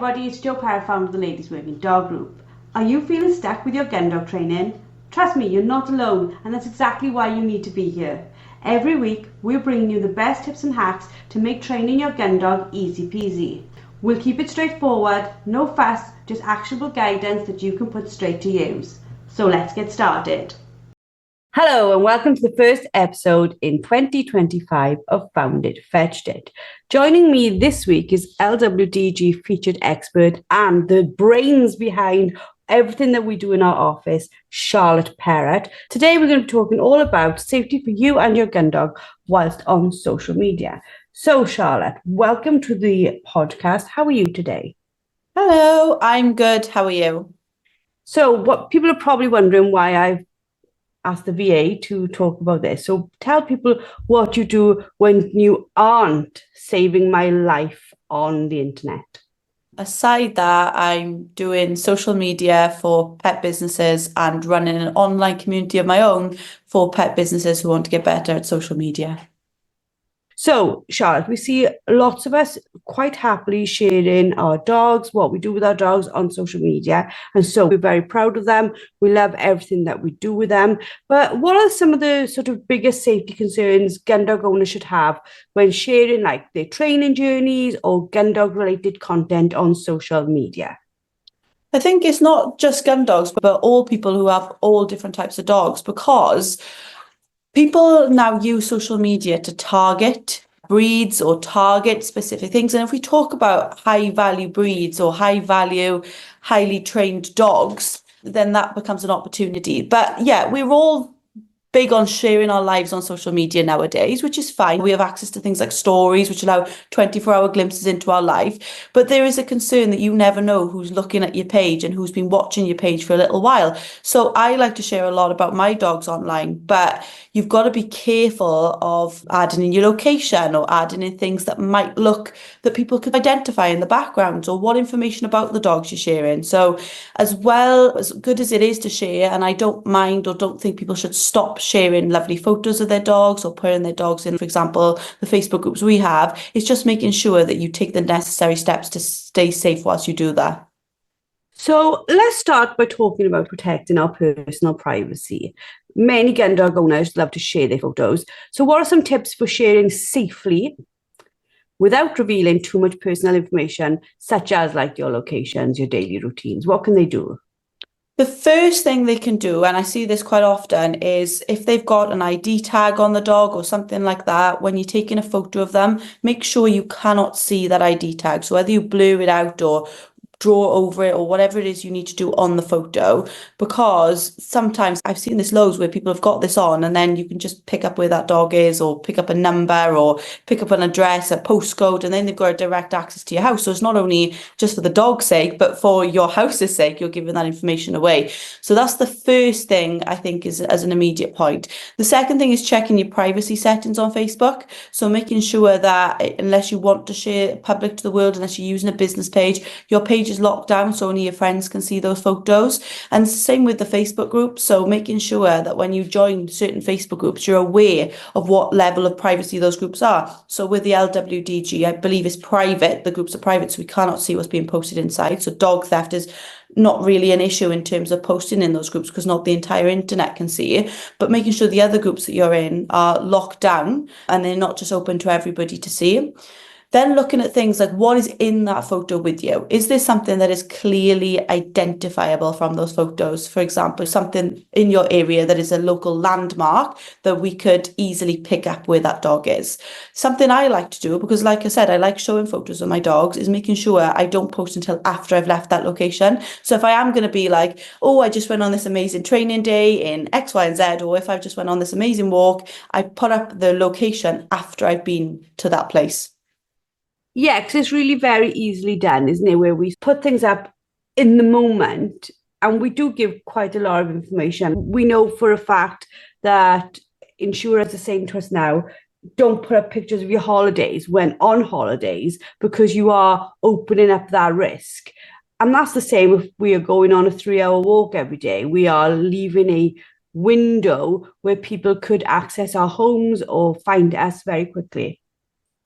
everybody, it's Jo Parr, founder of the Ladies Working Dog Group. Are you feeling stuck with your Gundog training? Trust me, you're not alone, and that's exactly why you need to be here. Every week, we're bringing you the best tips and hacks to make training your Gundog easy peasy. We'll keep it straightforward, no fuss, just actionable guidance that you can put straight to use. So let's get started. Hello and welcome to the first episode in 2025 of Found It, Fetched It. Joining me this week is LWDG featured expert and the brains behind everything that we do in our office, Charlotte Perrott. Today we're going to be talking all about safety for you and your Gundog whilst on social media. So Charlotte, welcome to the podcast. How are you today? Hello, I'm good. How are you? So what people are probably wondering why I've asked the VA to talk about this. So tell people what you do when you aren't saving my life on the internet. Aside that, I'm doing social media for pet businesses and running an online community of my own for pet businesses who want to get better at social media. So, Charlotte, we see lots of us quite happily sharing our dogs, what we do with our dogs on social media. And so we're very proud of them. We love everything that we do with them. But what are some of the sort of biggest safety concerns Gundog owners should have when sharing like their training journeys or Gundog related content on social media? I think it's not just gun dogs, but all people who have all different types of dogs, because people now use social media to target breeds or target specific things. And if we talk about high value breeds or high value, highly trained dogs, then that becomes an opportunity. But yeah, we're all big on sharing our lives on social media nowadays, which is fine. We have access to things like stories, which allow 24-hour glimpses into our life. But there is a concern that you never know who's looking at your page and who's been watching your page for a little while. So I like to share a lot about my dogs online, but you've got to be careful of adding in your location or adding in things that might look that people could identify in the background, or what information about the dogs you're sharing. So as well, as good as it is to share, and I don't mind or don't think people should stop sharing lovely photos of their dogs or putting their dogs in, for example, the Facebook groups we have, it's just making sure that you take the necessary steps to stay safe whilst you do that. So let's start by talking about protecting our personal privacy. Many Gundog owners love to share their photos. So what are some tips for sharing safely without revealing too much personal information, such as like your locations, your daily routines? What can they do? The first thing they can do, and I see this quite often, is if they've got an ID tag on the dog or something like that, when you're taking a photo of them, make sure you cannot see that ID tag. So whether you blur it out or draw over it or whatever it is you need to do on the photo, because sometimes I've seen this loads where people have got this on and then you can just pick up where that dog is or pick up a number or pick up an address, a postcode, and then they've got a direct access to your house. So it's not only just for the dog's sake, but for your house's sake, you're giving that information away. So that's the first thing I think is as an immediate point. The second thing is checking your privacy settings on Facebook. So making sure that unless you want to share public to the world, unless you're using a business page, your page is locked down so only your friends can see those photos. And same with the Facebook groups. So making sure that when you join certain Facebook groups, you're aware of what level of privacy those groups are. So with the LWDG, I believe it's private. The groups are private, so we cannot see what's being posted inside. So dog theft is not really an issue in terms of posting in those groups because not the entire internet can see it, but making sure the other groups that you're in are locked down and they're not just open to everybody to see. Then looking at things like what is in that photo with you. Is there something that is clearly identifiable from those photos? For example, something in your area that is a local landmark that we could easily pick up where that dog is. Something I like to do, because like I said, I like showing photos of my dogs, is making sure I don't post until after I've left that location. So if I am going to be like, oh, I just went on this amazing training day in X, Y, and Z, or if I just went on this amazing walk, I put up the location after I've been to that place. Yeah, because it's really very easily done, isn't it? Where we put things up in the moment and we do give quite a lot of information. We know for a fact that insurers are saying to us now, don't put up pictures of your holidays when on holidays because you are opening up that risk. And that's the same if we are going on a 3-hour walk every day. We are leaving a window where people could access our homes or find us very quickly.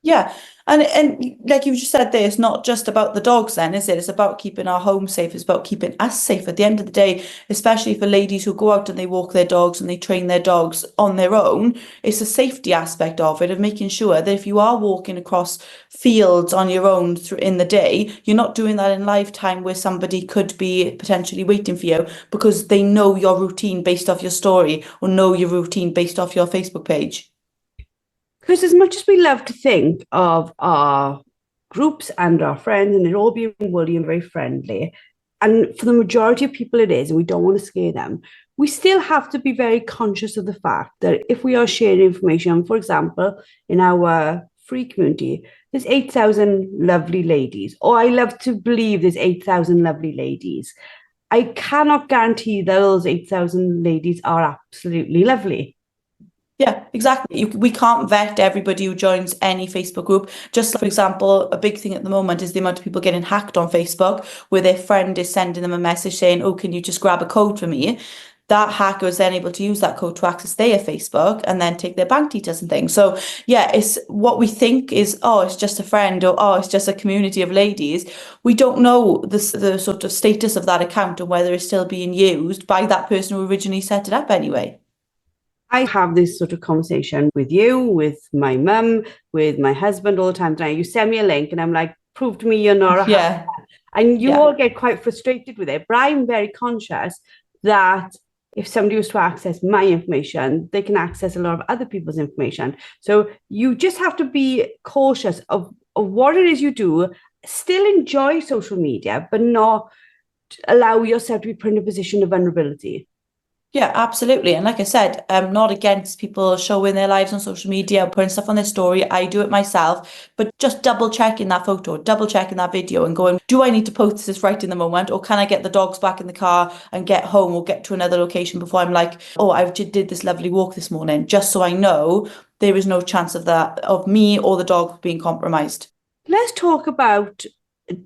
Yeah. And like you just said there, it's not just about the dogs then, is it? It's about keeping our home safe. It's about keeping us safe at the end of the day, especially for ladies who go out and they walk their dogs and they train their dogs on their own. It's a safety aspect of it, of making sure that if you are walking across fields on your own through in the day, you're not doing that in live time where somebody could be potentially waiting for you because they know your routine based off your story or know your routine based off your Facebook page. Because as much as we love to think of our groups and our friends and it all being woolly and very friendly, and for the majority of people it is, and we don't want to scare them, we still have to be very conscious of the fact that if we are sharing information, for example, in our free community, there's 8,000 lovely ladies, or I love to believe there's 8,000 lovely ladies. I cannot guarantee that those 8,000 ladies are absolutely lovely. Yeah, exactly. We can't vet everybody who joins any Facebook group. Just for example, a big thing at the moment is the amount of people getting hacked on Facebook, where their friend is sending them a message saying, "Oh, can you just grab a code for me?" That hacker is then able to use that code to access their Facebook and then take their bank details and things. So yeah, it's what we think is, oh, it's just a friend or oh, it's just a community of ladies. We don't know the sort of status of that account and whether it's still being used by that person who originally set it up anyway. I have this sort of conversation with you, with my mum, with my husband all the time. Now you send me a link and I'm like, prove to me you're not a hacker. Yeah, And you yeah. all get quite frustrated with it. But I'm very conscious that if somebody was to access my information, they can access a lot of other people's information. So you just have to be cautious of what it is you do. Still enjoy social media, but not allow yourself to be put in a position of vulnerability. Yeah, absolutely. And like I said, I'm not against people showing their lives on social media, putting stuff on their story. I do it myself, but just double checking that photo, double checking that video and going, do I need to post this right in the moment? Or can I get the dogs back in the car and get home or get to another location before I'm like, oh, I did this lovely walk this morning, just so I know there is no chance of that, of me or the dog being compromised. Let's talk about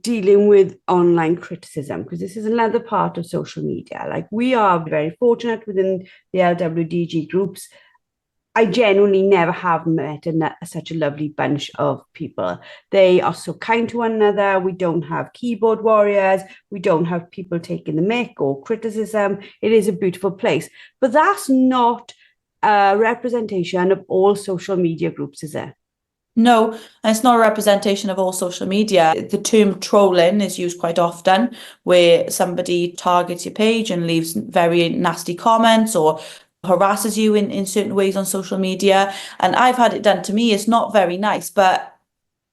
dealing with online criticism because this is another part of social media. Like we are very fortunate within the LWDG groups. I genuinely never have met such a lovely bunch of people. They are so kind to one another. We don't have keyboard warriors. We don't have people taking the mick or criticism. It is a beautiful place. But that's not a representation of all social media groups, is it? No, and it's not a representation of all social media. The term trolling is used quite often, where somebody targets your page and leaves very nasty comments or harasses you in certain ways on social media. And I've had it done to me. It's not very nice, but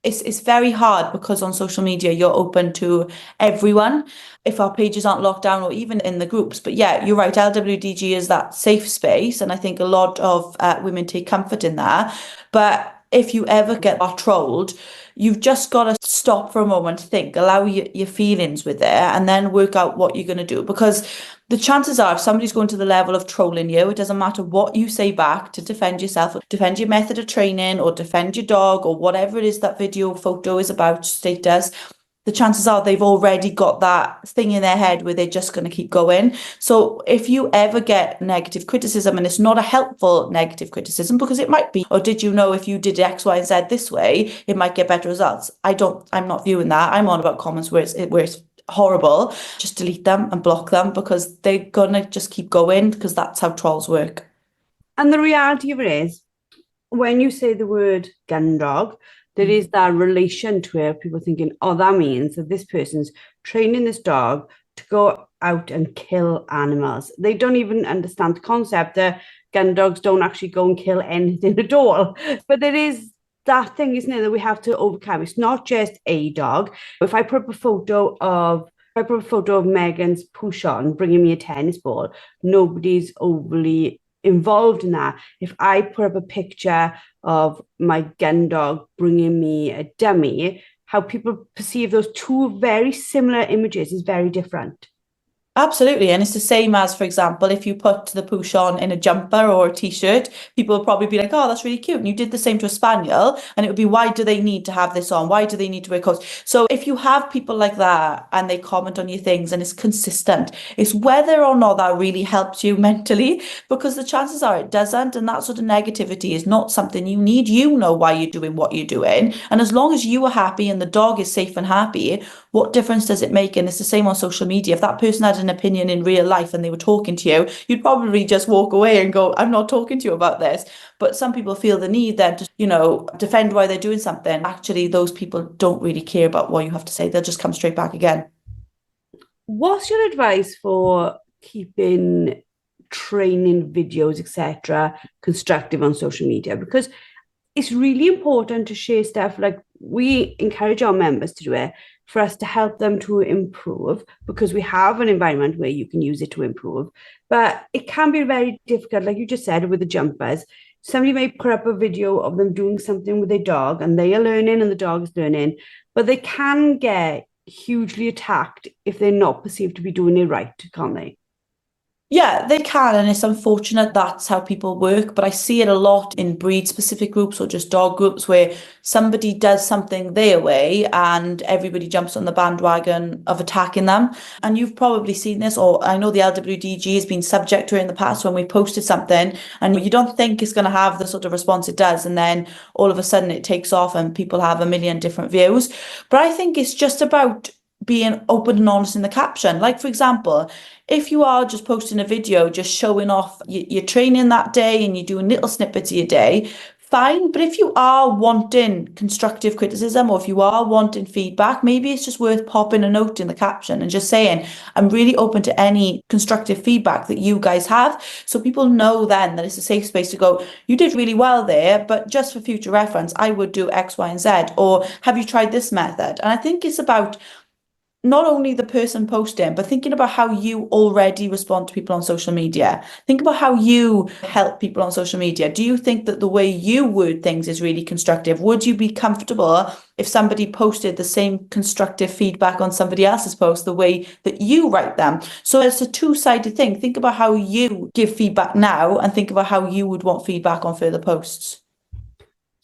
it's very hard because on social media you're open to everyone if our pages aren't locked down or even in the groups. But yeah, you're right, LWDG is that safe space and I think a lot of women take comfort in that. But if you ever get trolled, you've just got to stop for a moment, think, allow your feelings with there and then work out what you're going to do. Because the chances are if somebody's going to the level of trolling you, it doesn't matter what you say back to defend yourself, defend your method of training or defend your dog or whatever it is that video photo is about, status, the chances are they've already got that thing in their head where they're just going to keep going. So if you ever get negative criticism, and it's not a helpful negative criticism because it might be, or did you know if you did X, Y, and Z this way, it might get better results. I'm not viewing that. I'm on about comments where it's horrible. Just delete them and block them because they're gonna just keep going because that's how trolls work. And the reality of it is, when you say the word Gundog, there is that relation to it. People thinking, oh, that means that this person's training this dog to go out and kill animals. They don't even understand the concept that gun dogs don't actually go and kill anything at all. But there is that thing, isn't it, that we have to overcome. It's not just a dog. If I put up a photo of Megan's push on bringing me a tennis ball, nobody's overly involved in that. If I put up a picture of my gun dog bringing me a dummy, how people perceive those two very similar images is very different. Absolutely. And it's the same as, for example, if you put the pooch on in a jumper or a t-shirt, people will probably be like, oh, that's really cute. And you did the same to a spaniel. And it would be, why do they need to have this on? Why do they need to wear coats? So if you have people like that and they comment on your things and it's consistent, it's whether or not that really helps you mentally, because the chances are it doesn't. And that sort of negativity is not something you need. You know why you're doing what you're doing. And as long as you are happy and the dog is safe and happy, what difference does it make? And it's the same on social media. If that person had an opinion in real life and they were talking to you, you'd probably just walk away and go, I'm not talking to you about this. But some people feel the need then to, defend why they're doing something. Actually, those people don't really care about what you have to say. They'll just come straight back again. What's your advice for keeping training videos, etc., constructive on social media? Because it's really important to share stuff, like we encourage our members to do it, for us to help them to improve, because we have an environment where you can use it to improve. But it can be very difficult, like you just said, with the jumpers. Somebody may put up a video of them doing something with their dog and they are learning and the dog is learning, but they can get hugely attacked if they're not perceived to be doing it right, can't they? Yeah, they can, and it's unfortunate that's how people work, but I see it a lot in breed-specific groups or just dog groups where somebody does something their way and everybody jumps on the bandwagon of attacking them. And you've probably seen this, or I know the LWDG has been subject to it in the past when we posted something and you don't think it's going to have the sort of response it does, and then all of a sudden it takes off and people have a million different views. But I think it's just about being open and honest in the caption. Like, for example, if you are just posting a video, just showing off your training that day and you're doing little snippets of your day, fine. But if you are wanting constructive criticism or if you are wanting feedback, maybe it's just worth popping a note in the caption and just saying, I'm really open to any constructive feedback that you guys have. So people know then that it's a safe space to go, you did really well there, but just for future reference, I would do X, Y, and Z. Or have you tried this method? And I think it's about not only the person posting, but thinking about how you already respond to people on social media. Think about how you help people on social media. Do you think that the way you word things is really constructive? Would you be comfortable if somebody posted the same constructive feedback on somebody else's post the way that you write them? So it's a two-sided thing. Think about how you give feedback now and think about how you would want feedback on further posts.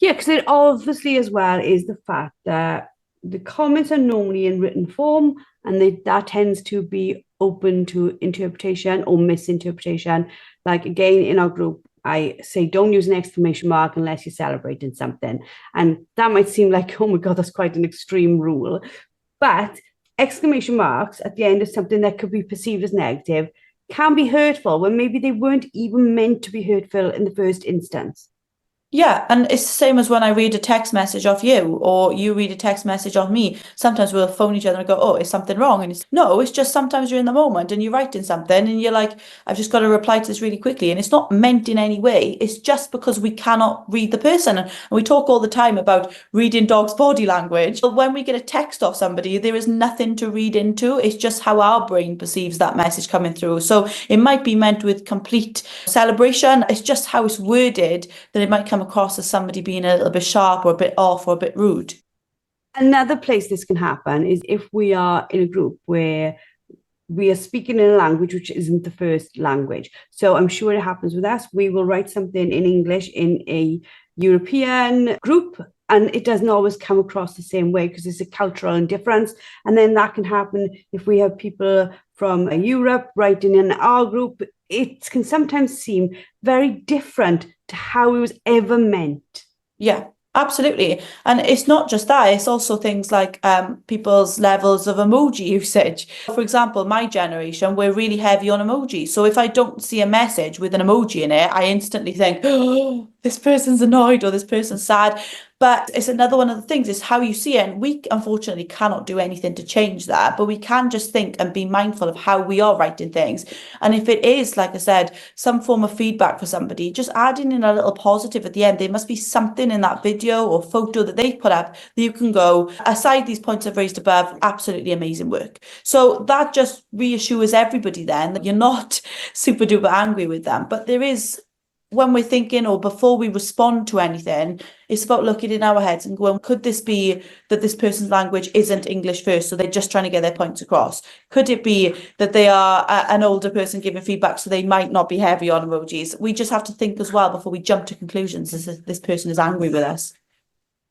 Yeah, because it obviously as well is the fact that the comments are normally in written form and that tends to be open to interpretation or misinterpretation. Like again, in our group, I say don't use an exclamation mark unless you're celebrating something. And that might seem like, oh my God, that's quite an extreme rule. But exclamation marks at the end of something that could be perceived as negative can be hurtful when maybe they weren't even meant to be hurtful in the first instance. Yeah, and it's the same as when I read a text message off you or you read a text message off me. Sometimes we'll phone each other and go, oh, is something wrong? And it's just sometimes you're in the moment and you're writing something and you're like, I've just got to reply to this really quickly. And it's not meant in any way. It's just because we cannot read the person. And we talk all the time about reading dogs' body language. But when we get a text off somebody, there is nothing to read into. It's just how our brain perceives that message coming through. So it might be meant with complete celebration. It's just how it's worded that it might come across as somebody being a little bit sharp or a bit off or a bit rude. Another place this can happen is if we are in a group where we are speaking in a language which isn't the first language. So I'm sure it happens with us. We will write something in English in a European group, and it doesn't always come across the same way because it's a cultural indifference. And then that can happen if we have people from Europe writing in our group. It can sometimes seem very different to how it was ever meant. Yeah, absolutely. And it's not just that, it's also things like people's levels of emoji usage. For example, my generation, we're really heavy on emojis. So if I don't see a message with an emoji in it, I instantly think, oh, this person's annoyed or this person's sad. But it's another one of the things is how you see it. And we unfortunately cannot do anything to change that, but we can just think and be mindful of how we are writing things. And if it is, like I said, some form of feedback for somebody, just adding in a little positive at the end. There must be something in that video or photo that they put up that you can go, aside these points I've raised above, absolutely amazing work. So that just reassures everybody then that you're not super duper angry with them. But there is when we're thinking or before we respond to anything, it's about looking in our heads and going, could this be that this person's language isn't English first, so they're just trying to get their points across? Could it be that they are an older person giving feedback, so they might not be heavy on emojis? We just have to think as well before we jump to conclusions as if this person is angry with us.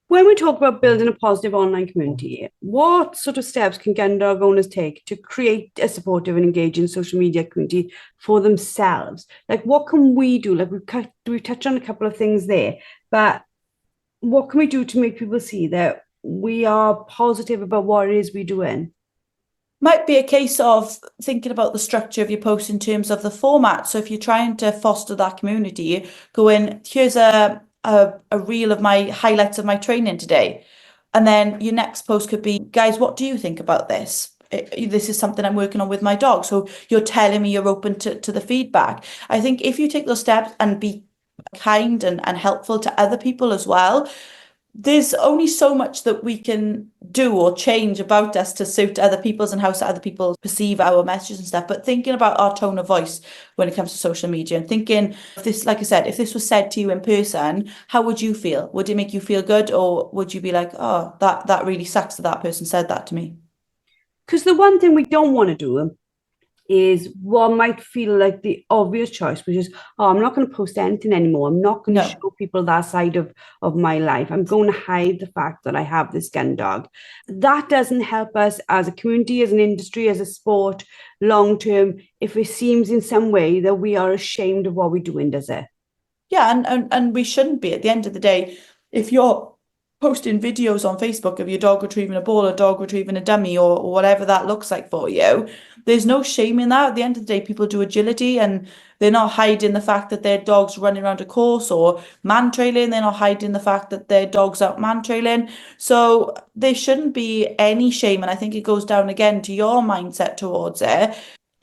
When we talk about building a positive online community, what sort of steps can Gundog owners take to create a supportive and engaging social media community for themselves? Like, what can we do? Like, we've touched on a couple of things there, but what can we do to make people see that we are positive about what it is we're doing? Might be a case of thinking about the structure of your post in terms of the format. So if you're trying to foster that community, go in, here's a reel of my highlights of my training today. And then your next post could be, guys, what do you think about this? This is something I'm working on with my dog. So you're telling me you're open to the feedback. I think if you take those steps and be kind and helpful to other people as well, there's only so much that we can do or change about us to suit other people's and how other people perceive our messages and stuff. But thinking about our tone of voice when it comes to social media and thinking, if this, like I said, if this was said to you in person, how would you feel? Would it make you feel good, or would you be like, oh, that really sucks that person said that to me? Because the one thing we don't want to do is what might feel like the obvious choice, which is, oh, I'm not going to post anything anymore. I'm not going to show people that side of my life. I'm going to hide the fact that I have this gun dog. That doesn't help us as a community, as an industry, as a sport, long term, if it seems in some way that we are ashamed of what we're doing, does it? Yeah, and we shouldn't be. At the end of the day, if you're posting videos on Facebook of your dog retrieving a ball, a dog retrieving a dummy, or whatever that looks like for you, there's no shame in that. At the end of the day, people do agility and they're not hiding the fact that their dog's running around a course or man trailing. They're not hiding the fact that their dog's out man trailing. So there shouldn't be any shame. And I think it goes down again to your mindset towards it.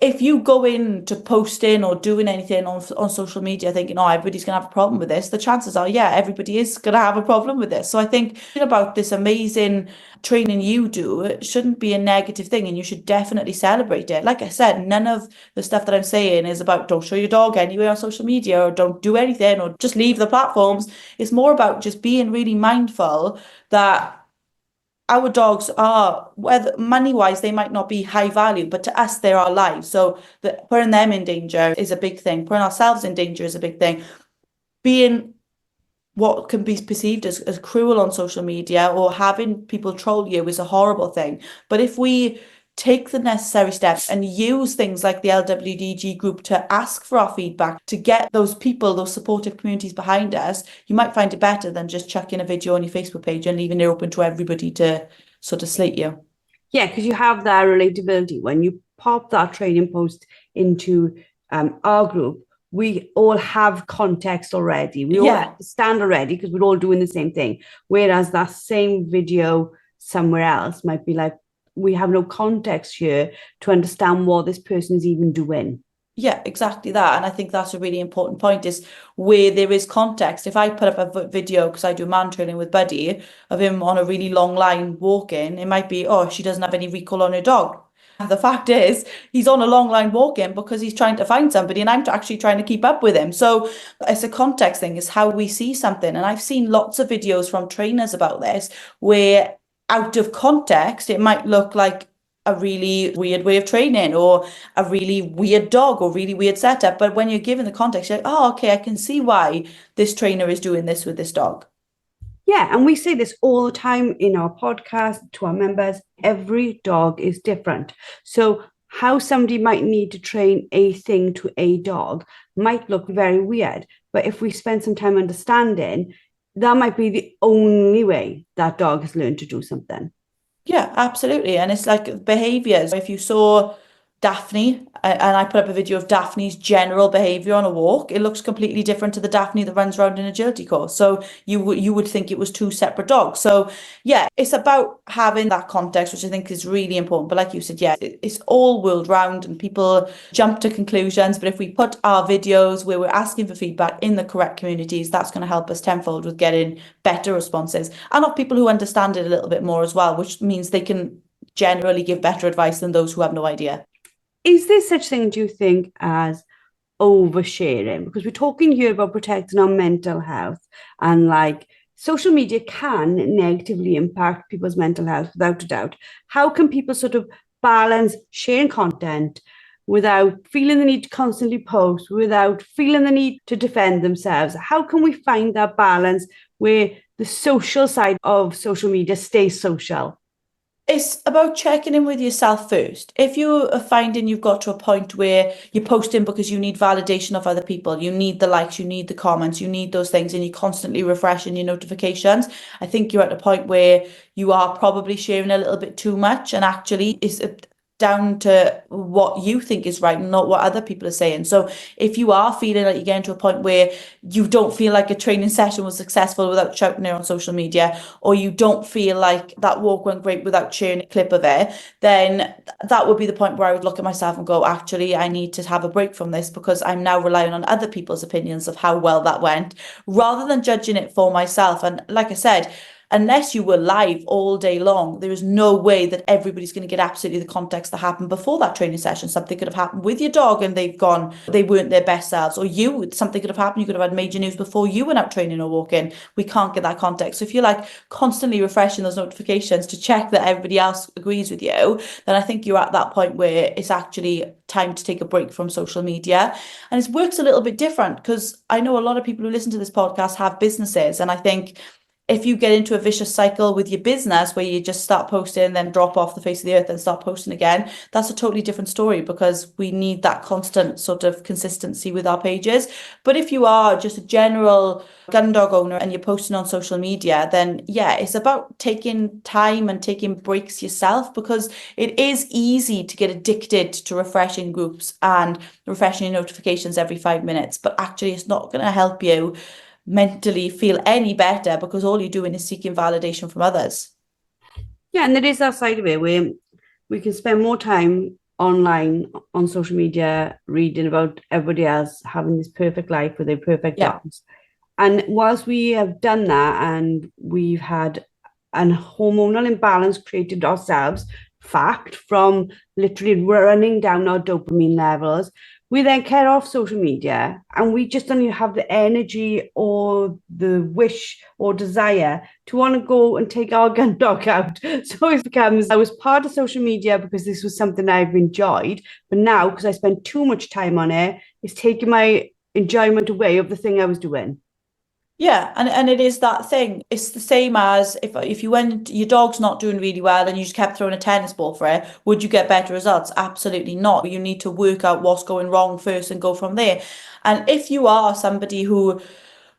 If you go into posting or doing anything on social media thinking, oh, everybody's going to have a problem with this, the chances are, yeah, everybody is going to have a problem with this. So I think about this amazing training you do, it shouldn't be a negative thing and you should definitely celebrate it. Like I said, none of the stuff that I'm saying is about don't show your dog anywhere on social media or don't do anything or just leave the platforms. It's more about just being really mindful that our dogs are, whether money-wise, they might not be high value, but to us, they're our lives. So putting them in danger is a big thing. Putting ourselves in danger is a big thing. Being what can be perceived as cruel on social media or having people troll you is a horrible thing. But if we take the necessary steps and use things like the LWDG group to ask for our feedback, to get those people, those supportive communities behind us, you might find it better than just chucking a video on your Facebook page and leaving it open to everybody to sort of slate you. Yeah, because you have that relatability. When you pop that training post into our group, we all have context already. We all understand already because we're all doing the same thing. Whereas that same video somewhere else might be like, we have no context here to understand what this person is even doing. Yeah, exactly that. And I think that's a really important point is where there is context. If I put up a video, because I do man training with Buddy, of him on a really long line walking, it might be, oh, she doesn't have any recall on her dog. The fact is, he's on a long line walking because he's trying to find somebody and I'm actually trying to keep up with him. So it's a context thing, is how we see something. And I've seen lots of videos from trainers about this where out of context, it might look like a really weird way of training or a really weird dog or really weird setup. But when you're given the context, you're like, oh, okay, I can see why this trainer is doing this with this dog. Yeah, and we say this all the time in our podcast to our members. Every dog is different. So how somebody might need to train a thing to a dog might look very weird. But if we spend some time understanding, that might be the only way that dog has learned to do something. Yeah, absolutely. And it's like behaviors. If you saw Daphne, and I put up a video of Daphne's general behavior on a walk, it looks completely different to the Daphne that runs around in a agility course. So you would think it was two separate dogs. So yeah, it's about having that context, which I think is really important. But like you said, yeah, it's all world round and people jump to conclusions. But if we put our videos where we're asking for feedback in the correct communities, that's going to help us tenfold with getting better responses and of people who understand it a little bit more as well, which means they can generally give better advice than those who have no idea. Is there such thing, do you think, as oversharing? Because we're talking here about protecting our mental health, and like social media can negatively impact people's mental health without a doubt. How can people sort of balance sharing content without feeling the need to constantly post, without feeling the need to defend themselves? How can we find that balance where the social side of social media stays social? It's about checking in with yourself first. If you are finding you've got to a point where you're posting because you need validation of other people, you need the likes, you need the comments, you need those things, and you're constantly refreshing your notifications, I think you're at a point where you are probably sharing a little bit too much, and actually it's down to what you think is right and not what other people are saying. So if you are feeling like you're getting to a point where you don't feel like a training session was successful without shouting it on social media, or you don't feel like that walk went great without sharing a clip of it, then that would be the point where I would look at myself and go, actually, I need to have a break from this because I'm now relying on other people's opinions of how well that went, rather than judging it for myself. And like I said, unless you were live all day long, there is no way that everybody's going to get absolutely the context that happened before that training session. Something could have happened with your dog and they weren't their best selves, or something could have happened. You could have had major news before you went out training or walking. We can't get that context. So if you're like constantly refreshing those notifications to check that everybody else agrees with you, then I think you're at that point where it's actually time to take a break from social media. And it works a little bit different because I know a lot of people who listen to this podcast have businesses, and I think if you get into a vicious cycle with your business where you just start posting, then drop off the face of the earth and start posting again, that's a totally different story, because we need that constant sort of consistency with our pages. But if you are just a general Gundog owner and you're posting on social media, then yeah, it's about taking time and taking breaks yourself, because it is easy to get addicted to refreshing groups and refreshing your notifications every 5 minutes. But actually, it's not going to help you mentally feel any better, because all you're doing is seeking validation from others. Yeah, and there is that side of it where we can spend more time online on social media reading about everybody else having this perfect life with their perfect dogs. And whilst we have done that and we've had an hormonal imbalance created ourselves, fact, from literally running down our dopamine levels, we then get off social media and we just don't even have the energy or the wish or desire to want to go and take our gun dog out. So it becomes, I was part of social media because this was something I've enjoyed, but now because I spend too much time on it, it's taking my enjoyment away of the thing I was doing. Yeah, and it is that thing. It's the same as if you went, your dog's not doing really well and you just kept throwing a tennis ball for it, would you get better results? Absolutely not. You need to work out what's going wrong first and go from there. And if you are somebody who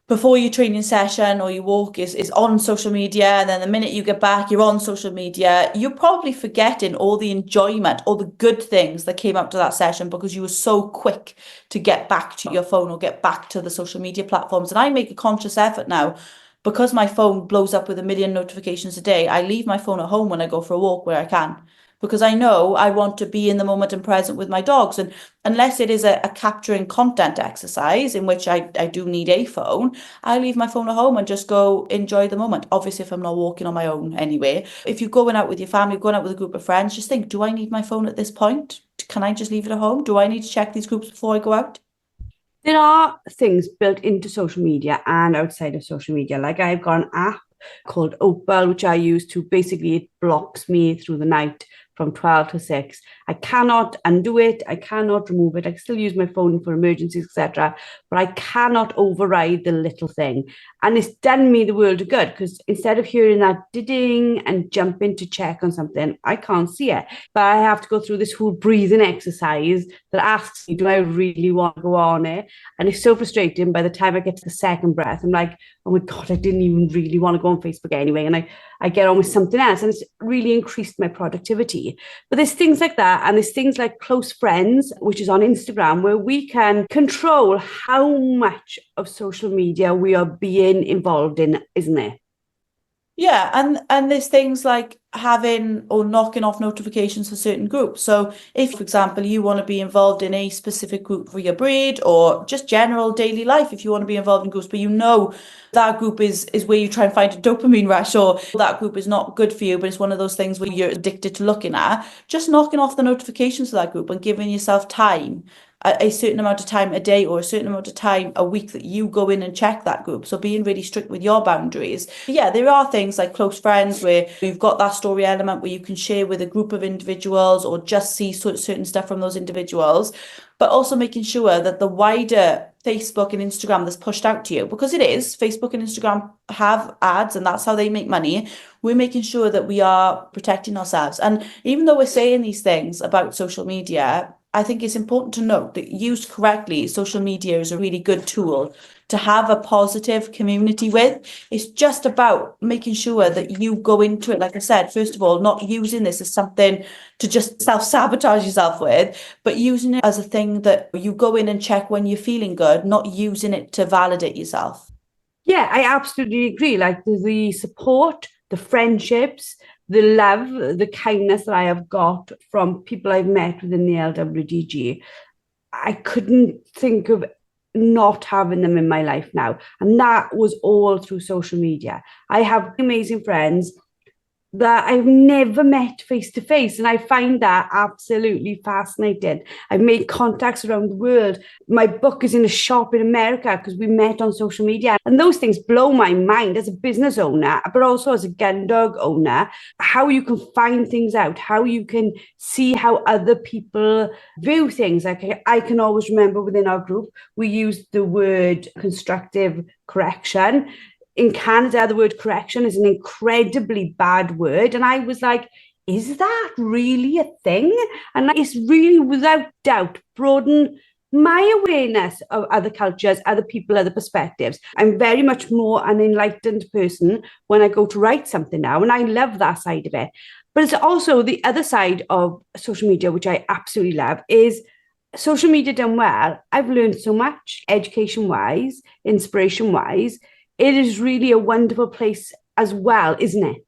before your training session or your walk is on social media, and then the minute you get back you're on social media, you're probably forgetting all the enjoyment, all the good things that came out to that session, because you were so quick to get back to your phone or get back to the social media platforms. And I make a conscious effort now, because my phone blows up with a million notifications a day. I leave my phone at home when I go for a walk where I can, because I know I want to be in the moment and present with my dogs. And unless it is a capturing content exercise in which I do need a phone, I leave my phone at home and just go enjoy the moment. Obviously, if I'm not walking on my own anyway. If you're going out with your family, going out with a group of friends, just think, do I need my phone at this point? Can I just leave it at home? Do I need to check these groups before I go out? There are things built into social media and outside of social media. Like I've got an app called Opal, which I use to basically, it blocks me through the night from 12 to 6. I cannot undo it. I cannot remove it. I can still use my phone for emergencies, etc. But I cannot override the little thing. And it's done me the world of good, because instead of hearing that ding and jumping to check on something, I can't see it. But I have to go through this whole breathing exercise that asks me, do I really want to go on it? And it's so frustrating. By the time I get to the second breath, I'm like, oh my God, I didn't even really want to go on Facebook anyway. And I get on with something else, and it's really increased my productivity. But there's things like that, and there's things like close friends, which is on Instagram, where we can control how much of social media we are being involved in, isn't it? Yeah, and there's things like having or knocking off notifications for certain groups. So if, for example, you want to be involved in a specific group for your breed, or just general daily life, if you want to be involved in groups, but you know that group is where you try and find a dopamine rush, or that group is not good for you, but it's one of those things where you're addicted to looking at, just knocking off the notifications for that group and giving yourself time a certain amount of time a day or a certain amount of time a week that you go in and check that group. So being really strict with your boundaries. Yeah, there are things like close friends where you've got that story element where you can share with a group of individuals or just see certain stuff from those individuals, but also making sure that the wider Facebook and Instagram that's pushed out to you, because it is, Facebook and Instagram have ads and that's how they make money. We're making sure that we are protecting ourselves. And even though we're saying these things about social media, I think it's important to note that used correctly, social media is a really good tool to have a positive community with. It's just about making sure that you go into it, like I said, first of all, not using this as something to just self-sabotage yourself with, but using it as a thing that you go in and check when you're feeling good, not using it to validate yourself. Yeah, I absolutely agree. Like the support, the friendships, the love, the kindness that I have got from people I've met within the LWDG, I couldn't think of not having them in my life now. And that was all through social media. I have amazing friends that I've never met face to face. And I find that absolutely fascinating. I've made contacts around the world. My book is in a shop in America because we met on social media. And those things blow my mind as a business owner, but also as a Gundog owner, how you can find things out, how you can see how other people view things. Like I can always remember within our group, we used the word constructive correction. In Canada, the word correction is an incredibly bad word. And I was like, is that really a thing? And it's really, without doubt, broadened my awareness of other cultures, other people, other perspectives. I'm very much more an enlightened person when I go to write something now. And I love that side of it. But it's also the other side of social media, which I absolutely love, is social media done well. I've learned so much education-wise, inspiration-wise. It is really a wonderful place as well, isn't it?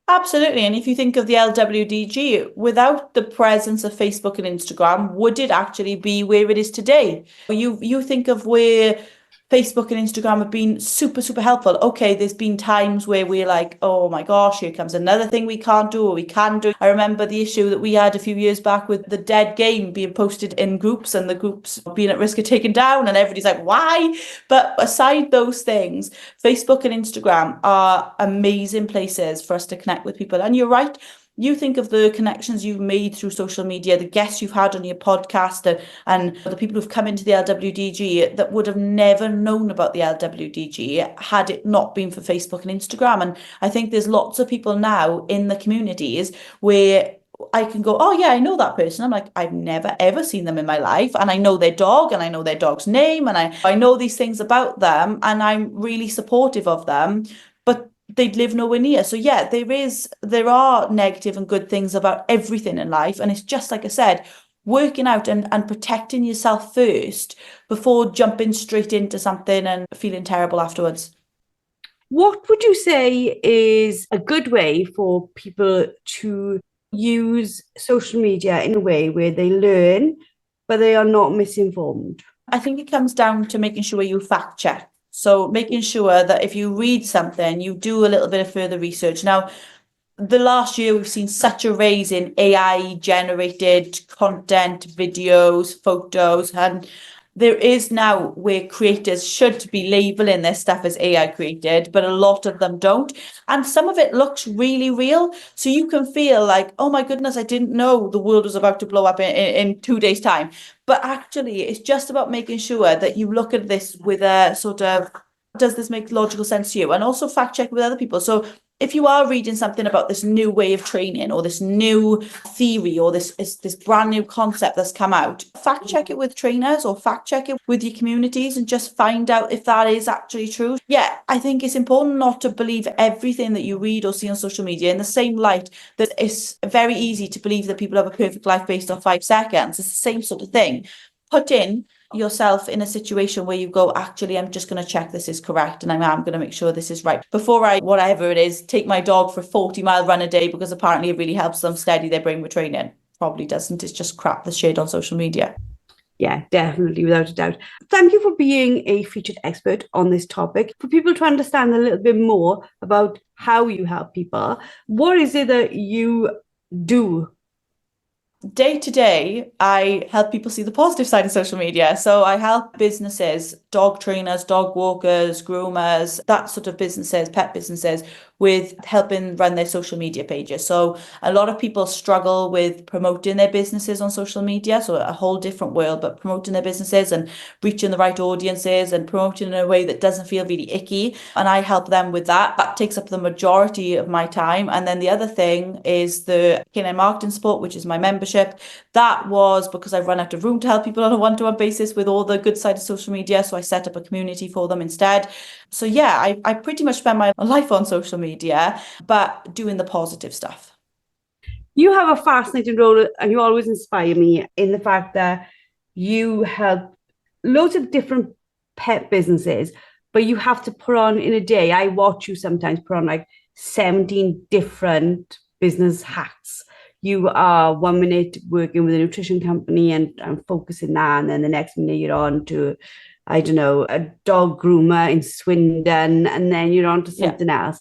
Absolutely. And if you think of the LWDG, without the presence of Facebook and Instagram, would it actually be where it is today? You think of where Facebook and Instagram have been super, super helpful. Okay, there's been times where we're like, oh my gosh, here comes another thing we can't do or we can do. I remember the issue that we had a few years back with the dead game being posted in groups and the groups being at risk of taken down and everybody's like, why? But aside those things, Facebook and Instagram are amazing places for us to connect with people. And you're right. You think of the connections you've made through social media, the guests you've had on your podcast, and the people who've come into the LWDG that would have never known about the LWDG had it not been for Facebook and Instagram. And I think there's lots of people now in the communities where I can go, oh yeah, I know that person. I'm like, I've never ever seen them in my life. And I know their dog and I know their dog's name and I know these things about them and I'm really supportive of them. But they'd live nowhere near. So yeah, there are negative and good things about everything in life. And it's just like I said, working out and protecting yourself first before jumping straight into something and feeling terrible afterwards. What would you say is a good way for people to use social media in a way where they learn, but they are not misinformed? I think it comes down to making sure you fact check. So making sure that if you read something, you do a little bit of further research. Now, the last year, we've seen such a rise in AI generated content, videos, photos, and there is now where creators should be labeling their stuff as AI created, but a lot of them don't. And some of it looks really real. So you can feel like, oh my goodness, I didn't know the world was about to blow up in 2 days' time. But actually, it's just about making sure that you look at this with a sort of, does this make logical sense to you? And also fact check with other people. So if you are reading something about this new way of training or this new theory or this brand new concept that's come out, fact check it with trainers or fact check it with your communities and just find out if that is actually true. Yeah, I think it's important not to believe everything that you read or see on social media in the same light that it's very easy to believe that people have a perfect life based on 5 seconds. It's the same sort of thing. Put in yourself in a situation where you go, actually, I'm just going to check this is correct and I'm going to make sure this is right before I, whatever it is, take my dog for a 40-mile run a day because apparently it really helps them steady their brain with training. Probably doesn't. It's just crap that's shared on social media. Yeah, definitely, without a doubt. Thank you for being a featured expert on this topic. For people to understand a little bit more about how you help people, what is it that you do? Day to day, I help people see the positive side of social media. So I help businesses, dog trainers, dog walkers, groomers, that sort of businesses, pet businesses, with helping run their social media pages. So a lot of people struggle with promoting their businesses on social media. So a whole different world, but promoting their businesses and reaching the right audiences and promoting in a way that doesn't feel really icky. And I help them with that. That takes up the majority of my time. And then the other thing is the Canine Marketing Support, which is my membership. That was because I've run out of room to help people on a one-to-one basis with all the good side of social media. So I set up a community for them instead. So yeah, I pretty much spend my life on social media, but doing the positive stuff. You have a fascinating role and you always inspire me in the fact that you help loads of different pet businesses, but you have to put on in a day. I watch you sometimes put on like 17 different business hats. You are 1 minute working with a nutrition company and focusing that, and then the next minute you're on to, I don't know, a dog groomer in Swindon, and then you're on to something else.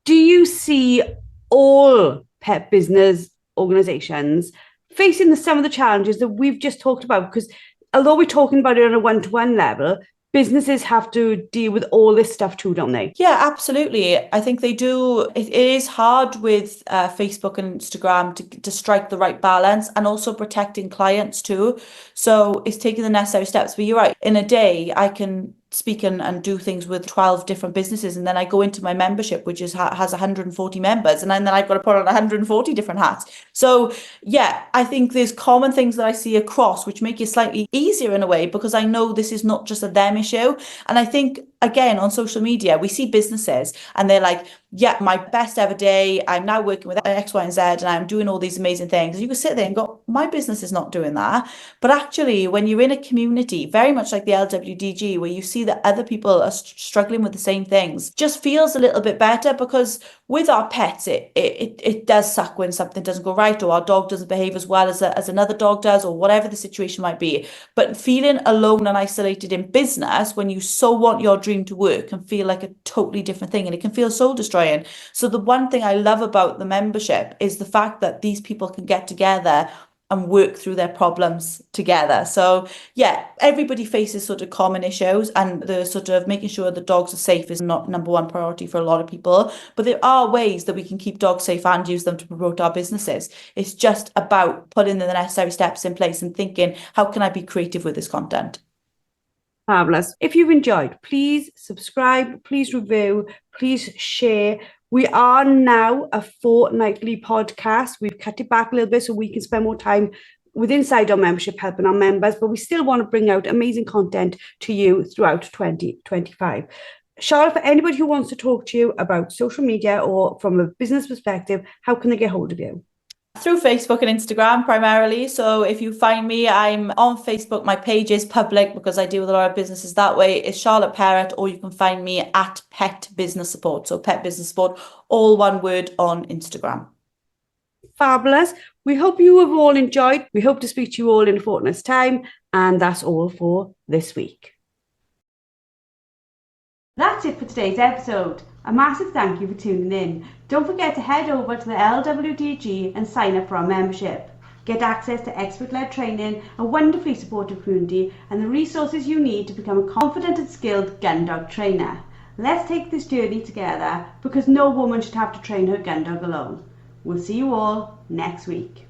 Do you see all pet business organizations facing some of the challenges that we've just talked about? Because although we're talking about it on a one-to-one level, businesses have to deal with all this stuff too, don't they? Yeah, absolutely. I think they do. It is hard with Facebook and Instagram to strike the right balance and also protecting clients too. So it's taking the necessary steps. But you're right, in a day, I can speak and do things with 12 different businesses, and then I go into my membership, which has 140 members, and then I've got to put on 140 different hats. So yeah, I think there's common things that I see across which make it slightly easier in a way, because I know this is not just a them issue. And I think, again, on social media, we see businesses and they're like, yeah, my best ever day, I'm now working with X, Y, and Z, and I'm doing all these amazing things. And you can sit there and go, my business is not doing that. But actually, when you're in a community, very much like the LWDG, where you see that other people are struggling with the same things, just feels a little bit better, because with our pets, it does suck when something doesn't go right, or our dog doesn't behave as well as another dog does, or whatever the situation might be. But feeling alone and isolated in business, when you so want your dream to work, can feel like a totally different thing, and it can feel soul destroying. So the one thing I love about the membership is the fact that these people can get together and work through their problems together. So yeah, everybody faces sort of common issues, and the sort of making sure the dogs are safe is not number one priority for a lot of people. But there are ways that we can keep dogs safe and use them to promote our businesses. It's just about putting the necessary steps in place and thinking, how can I be creative with this content? Fabulous. If you've enjoyed, please subscribe, please review, please share. We are now a fortnightly podcast. We've cut it back a little bit so we can spend more time inside our membership helping our members, but we still want to bring out amazing content to you throughout 2025. Charlotte, for anybody who wants to talk to you about social media or from a business perspective, how can they get hold of you? Through Facebook and Instagram primarily. So if you find me, I'm on Facebook. My page is public because I deal with a lot of businesses that way. It's Charlotte Parrott, or you can find me at Pet Business Support. So Pet Business Support, all one word, on Instagram. Fabulous. We hope you have all enjoyed. We hope to speak to you all in a fortnight's time. And that's all for this week. That's it for today's episode. A massive thank you for tuning in. Don't forget to head over to the LWDG and sign up for our membership. Get access to expert-led training, a wonderfully supportive community, and the resources you need to become a confident and skilled gun dog trainer. Let's take this journey together, because no woman should have to train her gun dog alone. We'll see you all next week.